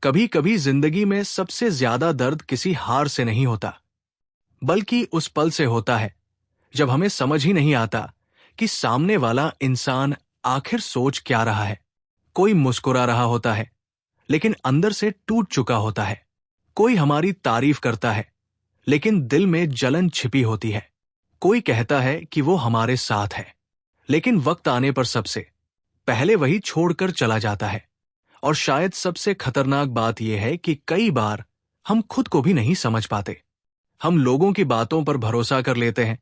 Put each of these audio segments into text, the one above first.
कभी कभी जिंदगी में सबसे ज्यादा दर्द किसी हार से नहीं होता, बल्कि उस पल से होता है जब हमें समझ ही नहीं आता कि सामने वाला इंसान आखिर सोच क्या रहा है। कोई मुस्कुरा रहा होता है लेकिन अंदर से टूट चुका होता है। कोई हमारी तारीफ करता है लेकिन दिल में जलन छिपी होती है। कोई कहता है कि वो हमारे साथ है, लेकिन वक्त आने पर सबसे पहले वही छोड़कर चला जाता है। और शायद सबसे खतरनाक बात यह है कि कई बार हम खुद को भी नहीं समझ पाते। हम लोगों की बातों पर भरोसा कर लेते हैं,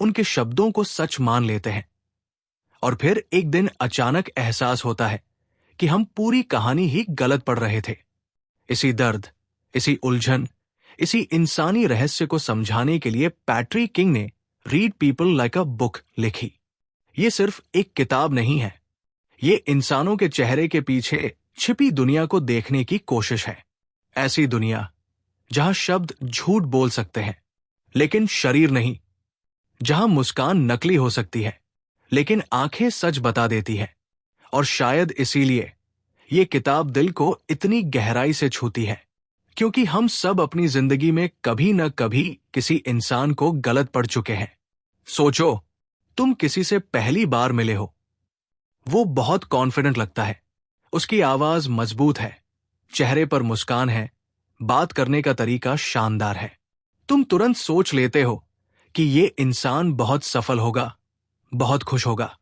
उनके शब्दों को सच मान लेते हैं, और फिर एक दिन अचानक एहसास होता है कि हम पूरी कहानी ही गलत पढ़ रहे थे। इसी दर्द, इसी उलझन, इसी इंसानी रहस्य को समझाने के लिए पैट्रिक किंग ने read people like a book लिखी। ये सिर्फ एक किताब नहीं है, ये इंसानों के चेहरे के पीछे छिपी दुनिया को देखने की कोशिश है। ऐसी दुनिया जहां शब्द झूठ बोल सकते हैं लेकिन शरीर नहीं, जहां मुस्कान नकली हो सकती है लेकिन आंखें सच बता देती है। और शायद इसीलिए ये किताब दिल को इतनी गहराई से छूती है, क्योंकि हम सब अपनी जिंदगी में कभी न कभी किसी इंसान को गलत पढ़ चुके हैं। सोचो, तुम किसी से पहली बार मिले हो। वो बहुत कॉन्फिडेंट लगता है, उसकी आवाज मजबूत है, चेहरे पर मुस्कान है, बात करने का तरीका शानदार है। तुम तुरंत सोच लेते हो कि ये इंसान बहुत सफल होगा, बहुत खुश होगा।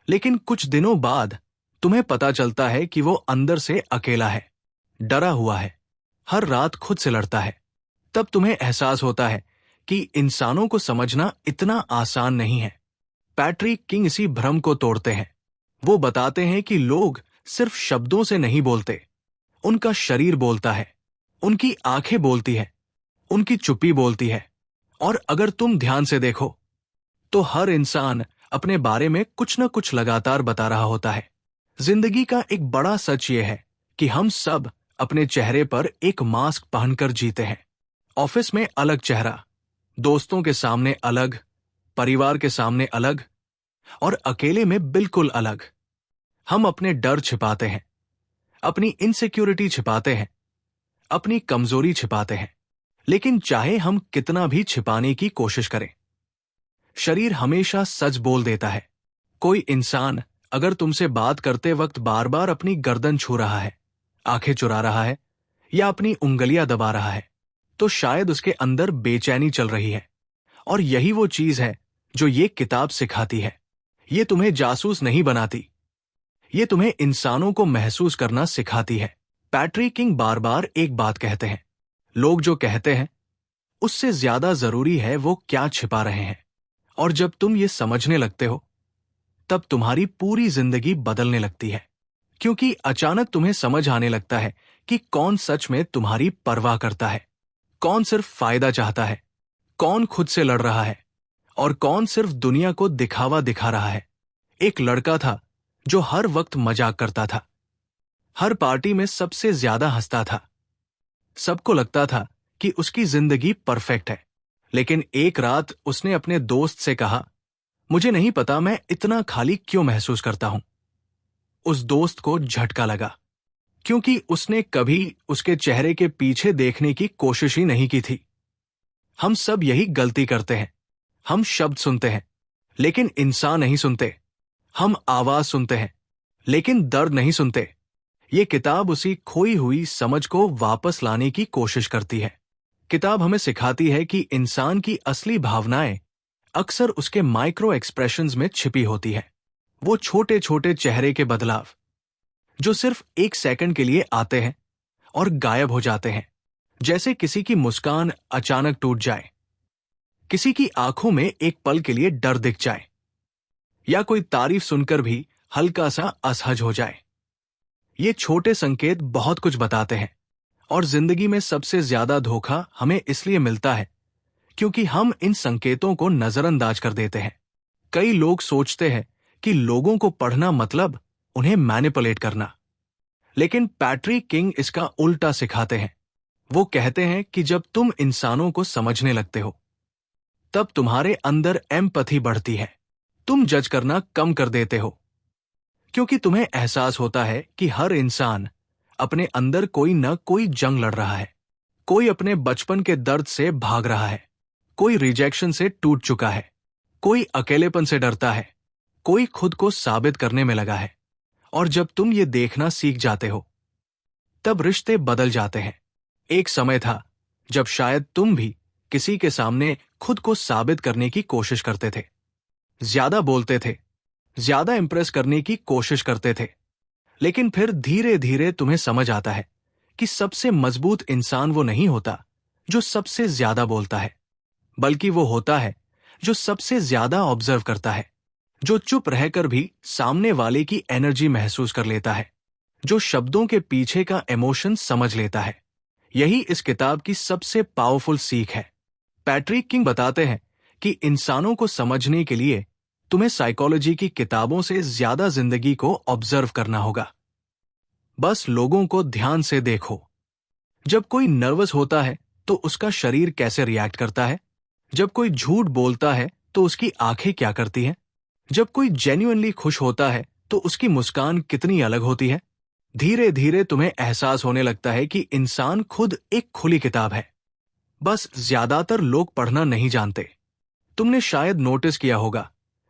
लेकिन कुछ दिनों बाद तुम्हें पता चलता है कि वो अंदर से अकेला है, डरा हुआ है, हर रात खुद से लड़ता है। तब तुम्हें एहसास होता है कि इंसानों को समझना इतना आसान नहीं है। पैट्रिक किंग इसी भ्रम को तोड़ते हैं। वो बताते हैं कि लोग सिर्फ शब्दों से नहीं बोलते, उनका शरीर बोलता है, उनकी आंखें बोलती है, उनकी चुप्पी बोलती है। और अगर तुम ध्यान से देखो तो हर इंसान अपने बारे में कुछ न कुछ लगातार बता रहा होता है। जिंदगी का एक बड़ा सच ये है कि हम सब अपने चेहरे पर एक मास्क पहनकर जीते हैं। ऑफिस में अलग चेहरा, दोस्तों के सामने अलग, परिवार के सामने अलग, और अकेले में बिल्कुल अलग। हम अपने डर छिपाते हैं, अपनी इनसिक्योरिटी छिपाते हैं, अपनी कमजोरी छिपाते हैं। लेकिन चाहे हम कितना भी छिपाने की कोशिश करें, शरीर हमेशा सच बोल देता है। कोई इंसान अगर तुमसे बात करते वक्त बार बार अपनी गर्दन छू रहा है, आंखें चुरा रहा है या अपनी उंगलियां दबा रहा है, तो शायद उसके अंदर बेचैनी चल रही है। और यही वो चीज है जो ये किताब सिखाती है। ये तुम्हें जासूस नहीं बनाती, ये तुम्हें इंसानों को महसूस करना सिखाती है। पैट्रिक किंग बार बार एक बात कहते हैं, लोग जो कहते हैं उससे ज्यादा जरूरी है वो क्या छिपा रहे हैं। और जब तुम ये समझने लगते हो तब तुम्हारी पूरी जिंदगी बदलने लगती है, क्योंकि अचानक तुम्हें समझ आने लगता है कि कौन सच में तुम्हारी परवाह करता है, कौन सिर्फ फायदा चाहता है, कौन खुद से लड़ रहा है और कौन सिर्फ दुनिया को दिखावा दिखा रहा है। एक लड़का था जो हर वक्त मजाक करता था, हर पार्टी में सबसे ज्यादा हंसता था, सबको लगता था कि उसकी जिंदगी परफेक्ट है। लेकिन एक रात उसने अपने दोस्त से कहा, मुझे नहीं पता मैं इतना खाली क्यों महसूस करता हूं। उस दोस्त को झटका लगा, क्योंकि उसने कभी उसके चेहरे के पीछे देखने की कोशिश ही नहीं की थी। हम सब यही गलती करते हैं। हम शब्द सुनते हैं लेकिन इंसान नहीं सुनते। हम आवाज सुनते हैं लेकिन दर्द नहीं सुनते। ये किताब उसी खोई हुई समझ को वापस लाने की कोशिश करती है। किताब हमें सिखाती है कि इंसान की असली भावनाएं अक्सर उसके माइक्रो एक्सप्रेशंस में छिपी होती है। वो छोटे छोटे चेहरे के बदलाव जो सिर्फ एक सेकंड के लिए आते हैं और गायब हो जाते हैं, जैसे किसी की मुस्कान अचानक टूट जाए, किसी की आंखों में एक पल के लिए डर दिख जाए, या कोई तारीफ सुनकर भी हल्का सा असहज हो जाए। ये छोटे संकेत बहुत कुछ बताते हैं। और जिंदगी में सबसे ज्यादा धोखा हमें इसलिए मिलता है क्योंकि हम इन संकेतों को नजरअंदाज कर देते हैं। कई लोग सोचते हैं कि लोगों को पढ़ना मतलब उन्हें मैनिपुलेट करना, लेकिन पैट्रिक किंग इसका उल्टा सिखाते हैं। वो कहते हैं कि जब तुम इंसानों को समझने लगते हो तब तुम्हारे अंदर एम्पैथी बढ़ती है। तुम जज करना कम कर देते हो, क्योंकि तुम्हें एहसास होता है कि हर इंसान अपने अंदर कोई न कोई जंग लड़ रहा है। कोई अपने बचपन के दर्द से भाग रहा है, कोई रिजेक्शन से टूट चुका है, कोई अकेलेपन से डरता है, कोई खुद को साबित करने में लगा है। और जब तुम ये देखना सीख जाते हो, तब रिश्ते बदल जाते हैं। एक समय था जब शायद तुम भी किसी के सामने खुद को साबित करने की कोशिश करते थे, ज्यादा बोलते थे, ज्यादा इंप्रेस करने की कोशिश करते थे। लेकिन फिर धीरे धीरे तुम्हें समझ आता है कि सबसे मजबूत इंसान वो नहीं होता जो सबसे ज्यादा बोलता है, बल्कि वो होता है जो सबसे ज्यादा ऑब्जर्व करता है, जो चुप रहकर भी सामने वाले की एनर्जी महसूस कर लेता है, जो शब्दों के पीछे का इमोशन समझ लेता है। यही इस किताब की सबसे पावरफुल सीख है। पैट्रिक किंग बताते हैं कि इंसानों को समझने के लिए तुम्हें साइकोलॉजी की किताबों से ज्यादा जिंदगी को ऑब्जर्व करना होगा। बस लोगों को ध्यान से देखो। जब कोई नर्वस होता है तो उसका शरीर कैसे रिएक्ट करता है? जब कोई झूठ बोलता है तो उसकी आंखें क्या करती हैं? जब कोई जेन्युइनली खुश होता है तो उसकी मुस्कान कितनी अलग होती है? धीरे धीरे तुम्हें एहसास होने लगता है कि इंसान खुद एक खुली किताब है। बस ज्यादातर लोग पढ़ना नहीं जानते। तुमने शायद नोटिस किया होगा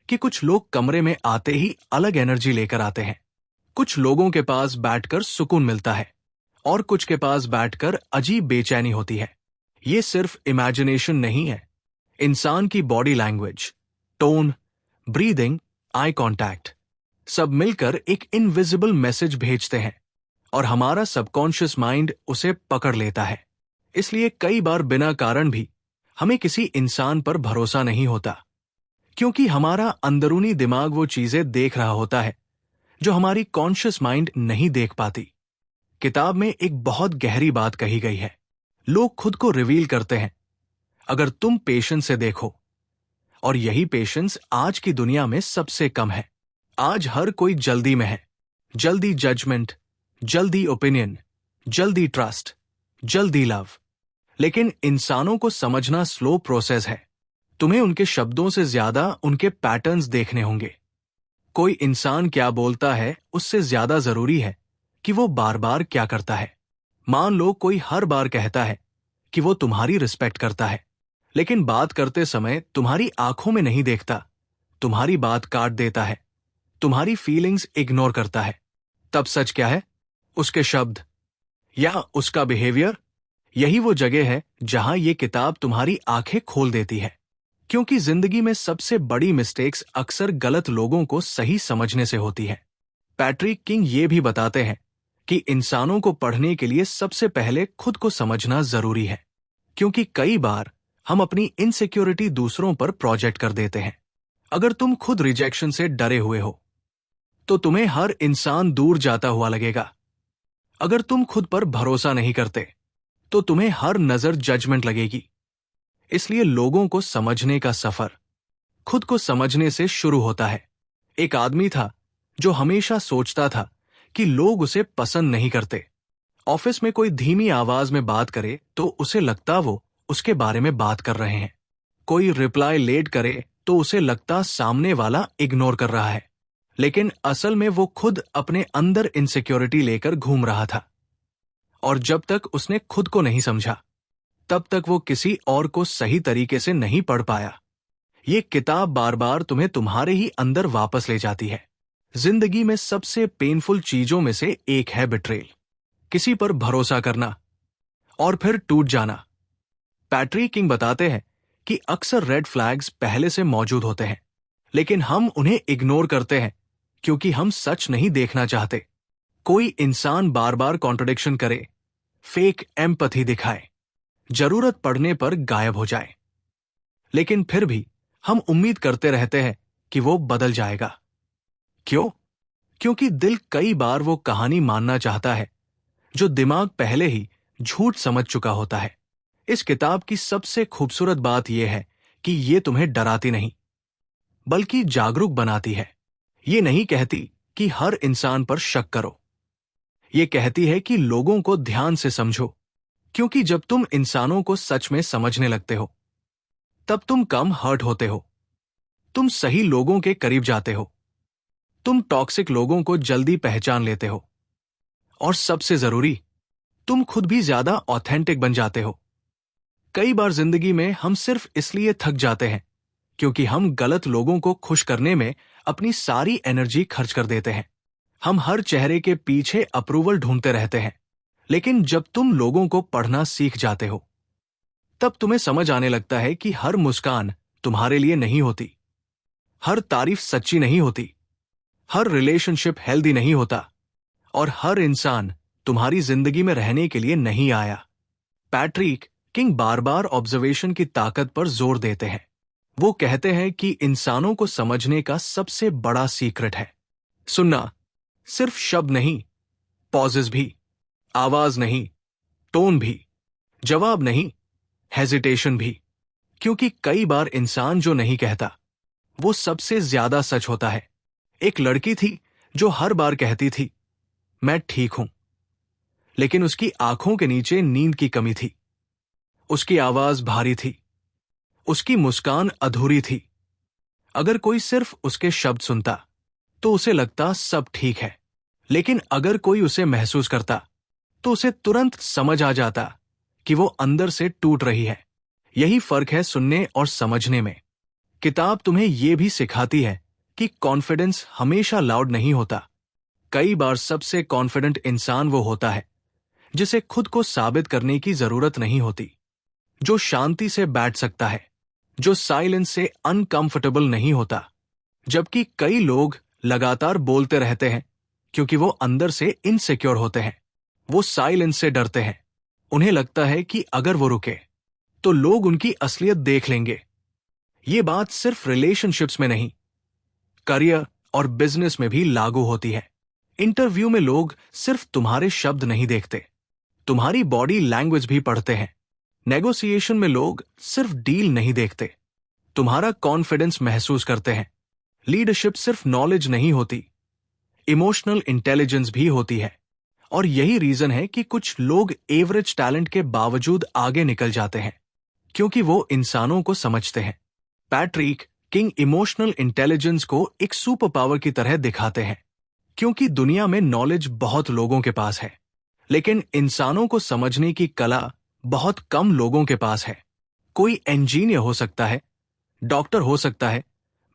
कि कुछ लोग कमरे में आते ही अलग एनर्जी लेकर आते हैं। कुछ लोगों के पास बैठकर सुकून मिलता है और कुछ के पास बैठकर अजीब बेचैनी होती है। ये सिर्फ इमेजिनेशन नहीं है। इंसान की body language, tone, breathing, eye contact सब मिलकर एक इनविजिबल मैसेज भेजते हैं और हमारा सबकॉन्शियस माइंड उसे पकड़ लेता है। इसलिए कई बार बिना कारण भी हमें किसी इंसान पर भरोसा नहीं होता, क्योंकि हमारा अंदरूनी दिमाग वो चीजें देख रहा होता है जो हमारी कॉन्शियस माइंड नहीं देख पाती। किताब में एक बहुत गहरी बात कही गई है। लोग खुद को रिवील करते हैं अगर तुम पेशेंस से देखो, और यही पेशेंस आज की दुनिया में सबसे कम है। आज हर कोई जल्दी में है। जल्दी जजमेंट, जल्दी ओपिनियन, जल्दी ट्रस्ट, जल्दी लव। लेकिन इंसानों को समझना स्लो प्रोसेस है। तुम्हें उनके शब्दों से ज्यादा उनके पैटर्न्स देखने होंगे। कोई इंसान क्या बोलता है उससे ज्यादा जरूरी है कि वो बार बार क्या करता है। मान लो कोई हर बार कहता है कि वो तुम्हारी रिस्पेक्ट करता है, लेकिन बात करते समय तुम्हारी आंखों में नहीं देखता, तुम्हारी बात काट देता है, तुम्हारी फीलिंग्स इग्नोर करता है, तब सच क्या है? उसके शब्द या उसका बिहेवियर? यही वो जगह है जहां ये किताब तुम्हारी आंखें खोल देती है। क्योंकि जिंदगी में सबसे बड़ी मिस्टेक्स अक्सर गलत लोगों को सही समझने से होती है। पैट्रिक किंग ये भी बताते हैं कि इंसानों को पढ़ने के लिए सबसे पहले खुद को समझना जरूरी है, क्योंकि कई बार हम अपनी इनसिक्योरिटी दूसरों पर प्रोजेक्ट कर देते हैं। अगर तुम खुद रिजेक्शन से डरे हुए हो तो तुम्हें हर इंसान दूर जाता हुआ लगेगा। अगर तुम खुद पर भरोसा नहीं करते तो तुम्हें हर नजर जजमेंट लगेगी। इसलिए लोगों को समझने का सफर खुद को समझने से शुरू होता है। एक आदमी था जो हमेशा सोचता था कि लोग उसे पसंद नहीं करते। ऑफिस में कोई धीमी आवाज में बात करे तो उसे लगता वो उसके बारे में बात कर रहे हैं। कोई रिप्लाई लेट करे तो उसे लगता सामने वाला इग्नोर कर रहा है। लेकिन असल में वो खुद अपने अंदर इनसिक्योरिटी लेकर घूम रहा था। और जब तक उसने खुद को नहीं समझा, तब तक वो किसी और को सही तरीके से नहीं पढ़ पाया। ये किताब बार बार तुम्हें तुम्हारे ही अंदर वापस ले जाती है। जिंदगी में सबसे पेनफुल चीजों में से एक है बिट्रेल, किसी पर भरोसा करना और फिर टूट जाना। पैट्रिक किंग बताते हैं कि अक्सर रेड फ्लैग्स पहले से मौजूद होते हैं, लेकिन हम उन्हें इग्नोर करते हैं क्योंकि हम सच नहीं देखना चाहते। कोई इंसान बार बार कॉन्ट्रडिक्शन करे, फेक एम्पैथी दिखाए, जरूरत पड़ने पर गायब हो जाए, लेकिन फिर भी हम उम्मीद करते रहते हैं कि वो बदल जाएगा। क्यों? क्योंकि दिल कई बार वो कहानी मानना चाहता है जो दिमाग पहले ही झूठ समझ चुका होता है। इस किताब की सबसे खूबसूरत बात यह है कि ये तुम्हें डराती नहीं, बल्कि जागरूक बनाती है। ये नहीं कहती कि हर इंसान पर शक करो, ये कहती है कि लोगों को ध्यान से समझो, क्योंकि जब तुम इंसानों को सच में समझने लगते हो तब तुम कम हर्ट होते हो, तुम सही लोगों के करीब जाते हो, तुम टॉक्सिक लोगों को जल्दी पहचान लेते हो और सबसे जरूरी, तुम खुद भी ज्यादा ऑथेंटिक बन जाते हो। कई बार जिंदगी में हम सिर्फ इसलिए थक जाते हैं क्योंकि हम गलत लोगों को खुश करने में अपनी सारी एनर्जी खर्च कर देते हैं। हम हर चेहरे के पीछे अप्रूवल ढूंढते रहते हैं, लेकिन जब तुम लोगों को पढ़ना सीख जाते हो, तब तुम्हें समझ आने लगता है कि हर मुस्कान तुम्हारे लिए नहीं होती, हर तारीफ सच्ची नहीं होती, हर रिलेशनशिप हेल्दी नहीं होता, और हर इंसान तुम्हारी जिंदगी में रहने के लिए नहीं आया। पैट्रिक किंग बार बार ऑब्जर्वेशन की ताकत पर जोर देते हैं। वो कहते हैं कि इंसानों को समझने का सबसे बड़ा सीक्रेट है सुनना। सिर्फ शब्द नहीं, पॉजेस भी, आवाज नहीं, टोन भी, जवाब नहीं, हेजिटेशन भी। क्योंकि कई बार इंसान जो नहीं कहता वो सबसे ज्यादा सच होता है। एक लड़की थी जो हर बार कहती थी, मैं ठीक हूं, लेकिन उसकी आंखों के नीचे नींद की कमी थी। उसकी आवाज भारी थी, उसकी मुस्कान अधूरी थी। अगर कोई सिर्फ उसके शब्द सुनता तो उसे लगता सब ठीक है, लेकिन अगर कोई उसे महसूस करता तो उसे तुरंत समझ आ जाता कि वो अंदर से टूट रही है। यही फर्क है सुनने और समझने में। किताब तुम्हें यह भी सिखाती है कि कॉन्फिडेंस हमेशा लाउड नहीं होता। कई बार सबसे कॉन्फिडेंट इंसान वो होता है जिसे खुद को साबित करने की जरूरत नहीं होती, जो शांति से बैठ सकता है, जो साइलेंस से अनकंफर्टेबल नहीं होता। जबकि कई लोग लगातार बोलते रहते हैं क्योंकि वो अंदर से इनसिक्योर होते हैं। वो साइलेंस से डरते हैं। उन्हें लगता है कि अगर वो रुके तो लोग उनकी असलियत देख लेंगे। ये बात सिर्फ रिलेशनशिप्स में नहीं, करियर और बिजनेस में भी लागू होती है। इंटरव्यू में लोग सिर्फ तुम्हारे शब्द नहीं देखते, तुम्हारी बॉडी लैंग्वेज भी पढ़ते हैं। नेगोशिएशन में लोग सिर्फ डील नहीं देखते, तुम्हारा कॉन्फिडेंस महसूस करते हैं। लीडरशिप सिर्फ नॉलेज नहीं होती, इमोशनल इंटेलिजेंस भी होती है। और यही रीजन है कि कुछ लोग एवरेज टैलेंट के बावजूद आगे निकल जाते हैं, क्योंकि वो इंसानों को समझते हैं। पैट्रिक किंग इमोशनल इंटेलिजेंस को एक सुपर पावर की तरह दिखाते हैं, क्योंकि दुनिया में नॉलेज बहुत लोगों के पास है, लेकिन इंसानों को समझने की कला बहुत कम लोगों के पास है। कोई इंजीनियर हो सकता है, डॉक्टर हो सकता है,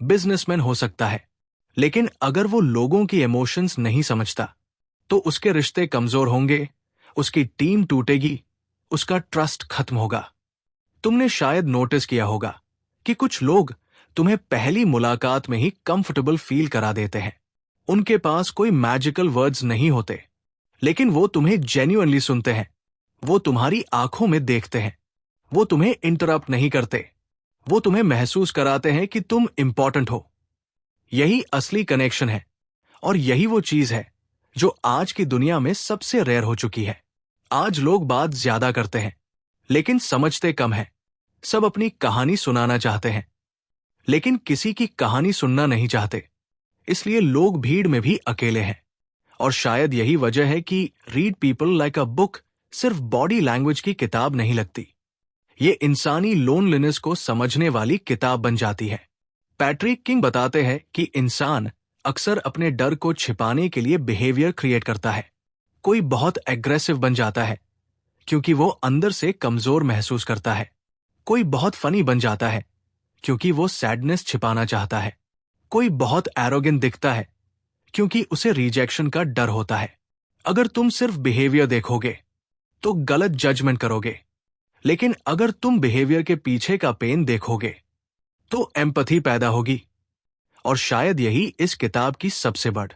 बिजनेसमैन हो सकता है, लेकिन अगर वो लोगों की इमोशंस नहीं समझता तो उसके रिश्ते कमजोर होंगे, उसकी टीम टूटेगी, उसका ट्रस्ट खत्म होगा। तुमने शायद नोटिस किया होगा कि कुछ लोग तुम्हें पहली मुलाकात में ही कंफर्टेबल फील करा देते हैं। उनके पास कोई मैजिकल वर्ड्स नहीं होते, लेकिन वो तुम्हें जेन्युइनली सुनते हैं। वो तुम्हारी आंखों में देखते हैं, वो तुम्हें इंटरप्ट नहीं करते, वो तुम्हें महसूस कराते हैं कि तुम इंपॉर्टेंट हो। यही असली कनेक्शन है, और यही वो चीज है जो आज की दुनिया में सबसे रेयर हो चुकी है। आज लोग बात ज्यादा करते हैं लेकिन समझते कम है। सब अपनी कहानी सुनाना चाहते हैं, लेकिन किसी की कहानी सुनना नहीं चाहते। इसलिए लोग भीड़ में भी अकेले हैं। और शायद यही वजह है कि read people like a book सिर्फ बॉडी लैंग्वेज की किताब नहीं लगती, ये इंसानी लोनलीनेस को समझने वाली किताब बन जाती है। पैट्रिक किंग बताते हैं कि इंसान अक्सर अपने डर को छिपाने के लिए बिहेवियर क्रिएट करता है। कोई बहुत एग्रेसिव बन जाता है क्योंकि वो अंदर से कमजोर महसूस करता है। कोई बहुत फनी बन जाता है क्योंकि वो सैडनेस छिपाना चाहता है। कोई बहुत एरोगेंट दिखता है क्योंकि उसे रिजेक्शन का डर होता है। अगर तुम सिर्फ बिहेवियर देखोगे तो गलत जजमेंट करोगे, लेकिन अगर तुम बिहेवियर के पीछे का पेन देखोगे तो एम्पैथी पैदा होगी। और शायद यही इस किताब की सबसे बड़ी